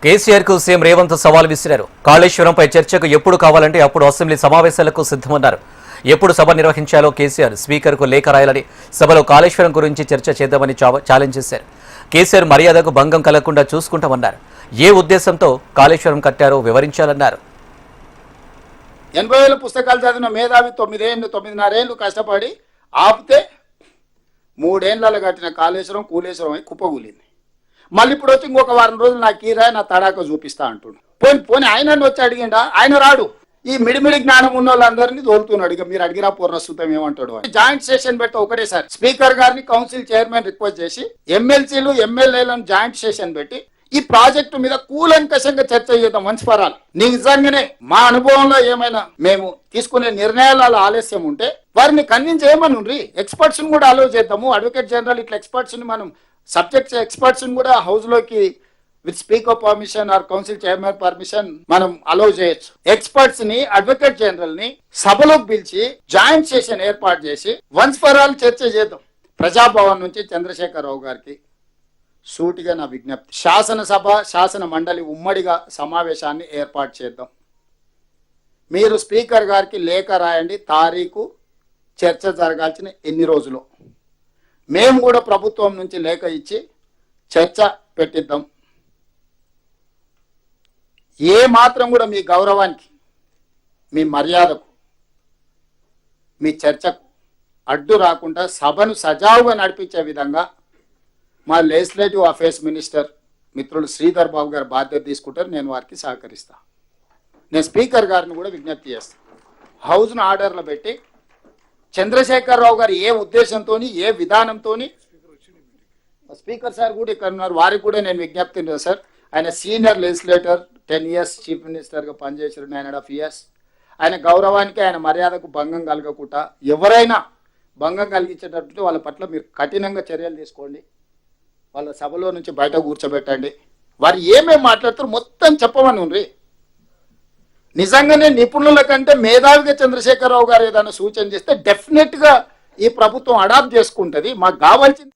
కేసీఆర్ కు సీఎం రేవంత్ సవాల్ విసిరారు. కాళేశ్వరంపై చర్చకు ఎప్పుడు కావాలంటే అప్పుడు అసెంబ్లీ సమావేశాలకు సిద్ధమన్నారు. ఎప్పుడు సభ నిర్వహించాలో కేసీఆర్ స్పీకర్కు లేఖ రాయాలని, సభలో కాళేశ్వరం గురించి చర్చ చేద్దామని ఛాలెంజ్ చేశారు. కేసీఆర్ మర్యాదకు భంగం కలగకుండా చూసుకుంటామన్నారు. ఏ ఉద్దేశంతో కాళేశ్వరం కట్టారో వివరించాలన్నారు. 80,000 పుస్తకాలు చదివిన మేధావి 9.5 ఏళ్ళు కష్టపడి ఆపితే 3 ఏళ్ళలో కట్టిన కాళేశ్వరం కూలేశ్వరం అయి కుప్పగూలింది. మళ్ళీ ఇప్పుడు వచ్చి ఇంకొక వారం రోజులు నాకు కీరా నా తడాక చూపిస్తా అంటుండు. పోనీ ఆయన వచ్చి అడిగిండా? ఆయన రాడు. ఈ మిడిమిడి జ్ఞానం ఉన్న వాళ్ళందరినీ తోలుతున్నాడు. ఇక మీరు అడిగిరా పూర్ణసుతం ఏమంటాడు? జాయింట్ సెషన్ పెట్టి ఒకటేసారి స్పీకర్ గారిని కౌన్సిల్ చైర్మన్ రిక్వెస్ట్ చేసి ఎమ్మెల్సీలు ఎమ్మెల్యేలను జాయింట్ సెషన్ పెట్టి ఈ ప్రాజెక్టు మీద కూలంకషంగా చర్చ చేద్దాం వన్స్ ఫర్ ఆల్. నిజంగానే మా అనుభవంలో ఏమైనా మేము తీసుకునే నిర్ణయాల ఆలస్యం ఉంటే వారిని కన్విన్స్ చేయమని ఎక్స్పర్ట్స్ ని కూడా అలో చేద్దాము. అడ్వకేట్ జనరల్ ఇట్లా ఎక్స్పర్ట్స్ ని మనం సబ్జెక్ట్ ఎక్స్పర్ట్స్ ని కూడా హౌస్ లోకి with speaker permission or council chairman permission మనం అలో చేయొచ్చు. ఎక్స్పర్ట్స్ ని అడ్వకేట్ జనరల్ ని సభలోకి పిలిచి జాయింట్ సెషన్ ఏర్పాటు చేసి వన్స్ ఫర్ ఆల్ చర్చ చేద్దాం. ప్రజాభవన్ నుంచి చంద్రశేఖరరావు గారికి సూటిగా నా విజ్ఞప్తి, శాసనసభ శాసన మండలి ఉమ్మడిగా సమావేశాన్ని ఏర్పాటు చేద్దాం. మీరు స్పీకర్ గారికి లేఖ రాయండి, తారీఖు చర్చ జరగాల్సిన ఎన్ని రోజులు. మేము కూడా ప్రభుత్వం నుంచి లేఖ ఇచ్చి చర్చ పెట్టిద్దాం. ఏ మాత్రం కూడా మీ గౌరవానికి, మీ మర్యాదకు, మీ చర్చకు అడ్డు రాకుండా సభను సజావుగా నడిపించే విధంగా మా లెజిస్లేటివ్ అఫేర్స్ మినిస్టర్ మిత్రులు శ్రీధర్ బాబు గారు బాధ్యత తీసుకుంటారు. నేను వారికి సహకరిస్తా. నేను స్పీకర్ గారిని కూడా విజ్ఞప్తి చేస్తాను, హౌస్ను ఆర్డర్లో పెట్టి చంద్రశేఖరరావు గారు ఏ ఉద్దేశంతో ఏ విధానంతో, స్పీకర్ సార్ కూడా ఇక్కడ ఉన్నారు, వారికి కూడా నేను విజ్ఞప్తి సార్. ఆయన సీనియర్ లెజిస్లేటర్, 10 years చీఫ్ మినిస్టర్గా పనిచేశారు, 9.5 years. ఆయన గౌరవానికి ఆయన మర్యాదకు భంగం కలగకుండా ఎవరైనా భంగం కలిగించేటట్టు వాళ్ళ పట్ల మీరు కఠినంగా చర్యలు తీసుకోండి. వాళ్ళ సభలో నుంచి బయట కూర్చోబెట్టండి. వారు ఏమేమి మాట్లాడుతారు మొత్తం చెప్పమని. నిజంగానే నిపుణుల కంటే మేధావిగా చంద్రశేఖరరావు గారు ఏదైనా సూచన చేస్తే డెఫినెట్గా ఈ ప్రభుత్వం అడాప్ట్ చేసుకుంటుంది. మాకు కావాల్సింది